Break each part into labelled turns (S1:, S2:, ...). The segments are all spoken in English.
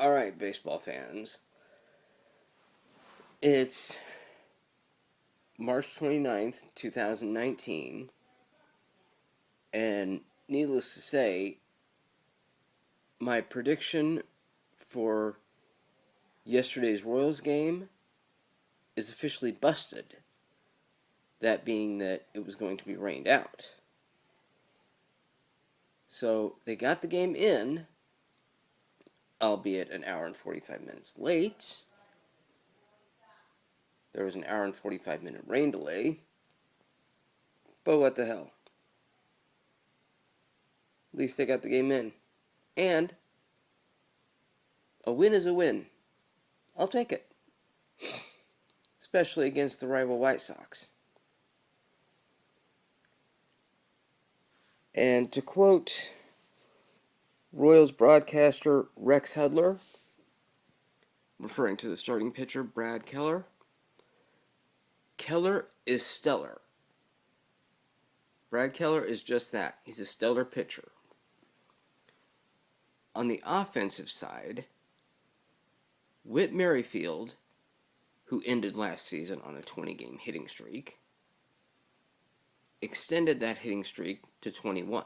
S1: All right, baseball fans. It's March 29th, 2019, and needless to say, my prediction for yesterday's Royals game is officially busted. That being that it was going to be rained out. So they got the game in, albeit an hour and 45 minutes late. There was an hour and 45-minute rain delay. But what the hell? At least they got the game in. And a win is a win. I'll take it. Especially against the rival White Sox. And to quote Royals broadcaster Rex Hudler, referring to the starting pitcher Brad Keller, Keller is stellar. Brad Keller is just that. He's a stellar pitcher. On the offensive side, Whit Merrifield, who ended last season on a 20-game hitting streak, extended that hitting streak to 21.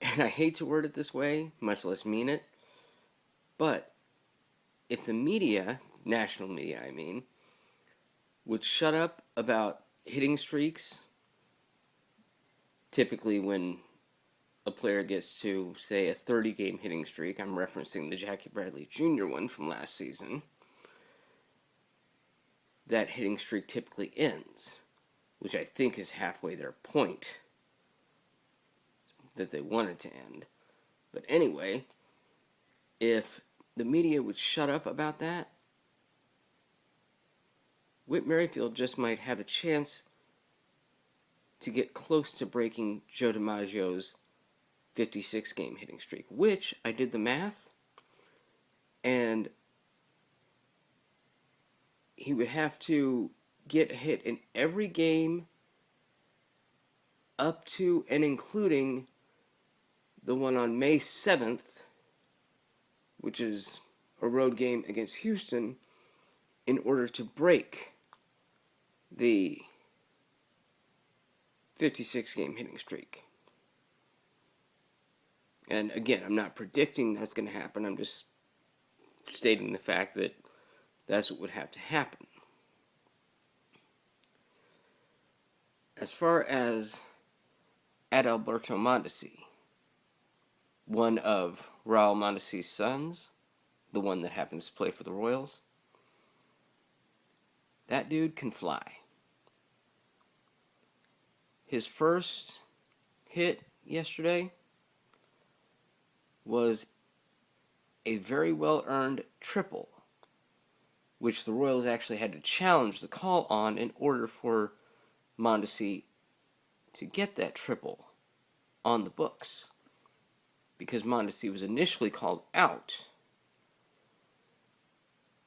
S1: And I hate to word it this way, much less mean it, but if the media, national media I mean, would shut up about hitting streaks, typically when a player gets to, say, a 30-game hitting streak, I'm referencing the Jackie Bradley Jr. one from last season, that hitting streak typically ends, which I think is halfway their point that they wanted to end. But anyway, if the media would shut up about that, Whit Merrifield just might have a chance to get close to breaking Joe DiMaggio's 56-game hitting streak, which I did the math, and he would have to get a hit in every game up to and including the one on May 7th, which is a road game against Houston, in order to break the 56-game hitting streak. And again, I'm not predicting that's going to happen. I'm just stating the fact that that's what would have to happen. As far as Adalberto Mondesi, one of Raul Mondesi's sons, the one that happens to play for the Royals, that dude can fly. His first hit yesterday was a very well-earned triple, which the Royals actually had to challenge the call on in order for Mondesi to get that triple on the books, because Mondesi was initially called out.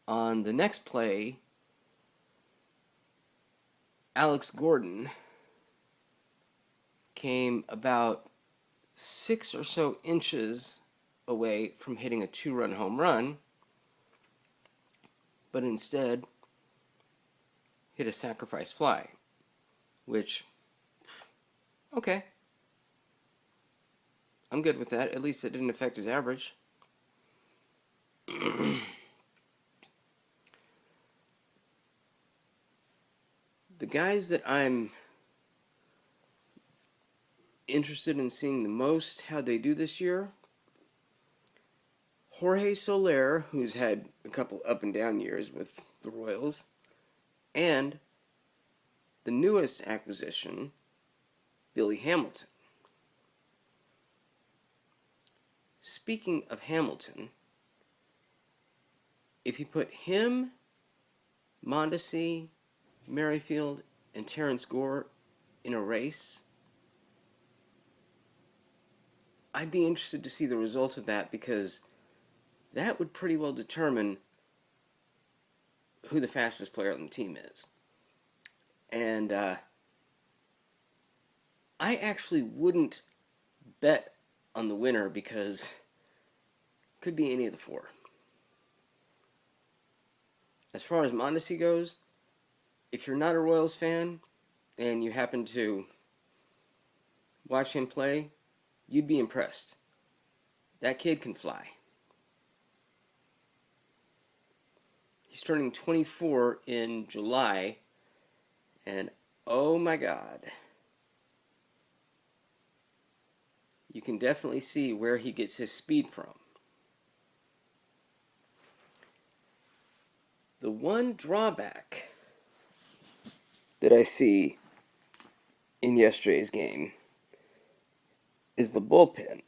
S1: On the next play, Alex Gordon came about 6 or so inches away from hitting a 2-run home run, but instead hit a sacrifice fly, which, okay, I'm good with that. At least it didn't affect his average. The guys that I'm interested in seeing the most how they do this year, Jorge Soler, who's had a couple up and down years with the Royals, and the newest acquisition, Billy Hamilton. Speaking of Hamilton, if you put him, Mondesi, Merrifield, and Terrence Gore in a race, I'd be interested to see the result of that, because that would pretty well determine who the fastest player on the team is. And I actually wouldn't bet on the winner, because Could be any of the four. As far as Mondesi goes, if you're not a Royals fan and you happen to watch him play, you'd be impressed. That kid can fly. He's turning 24 in July, and oh my God, you can definitely see where he gets his speed from. The one drawback that I see in yesterday's game is the bullpen.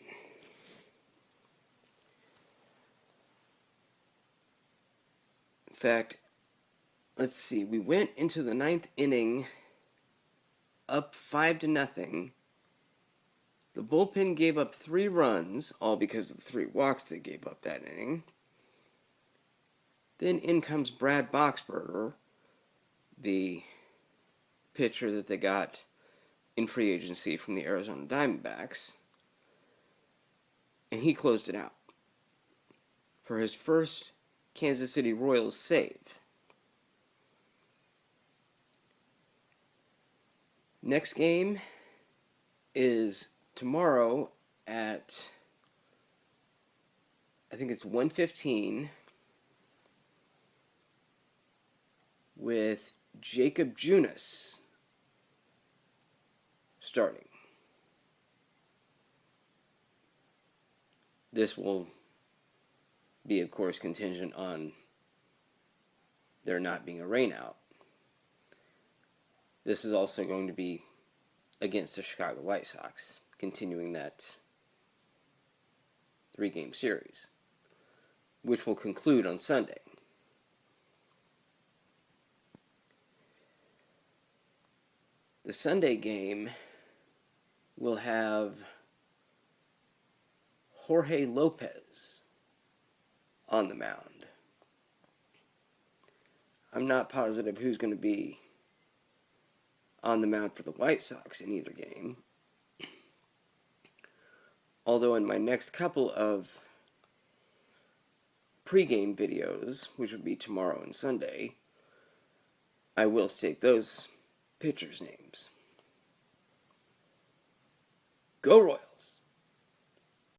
S1: In fact, let's see, we went into the ninth inning up 5-0. The bullpen gave up 3 runs, all because of the 3 walks they gave up that inning. Then in comes Brad Boxberger, the pitcher that they got in free agency from the Arizona Diamondbacks, and he closed it out for his first Kansas City Royals save. Next game is tomorrow at, I think it's 1:15, with Jacob Junis starting. This will be, of course, contingent on there not being a rainout. This is also going to be against the Chicago White Sox, continuing that 3-game series, which will conclude on Sunday. The Sunday game will have Jorge Lopez on the mound. I'm not positive who's going to be on the mound for the White Sox in either game. Although in my next couple of pregame videos, which would be tomorrow and Sunday, I will state those pitchers' names. Go Royals!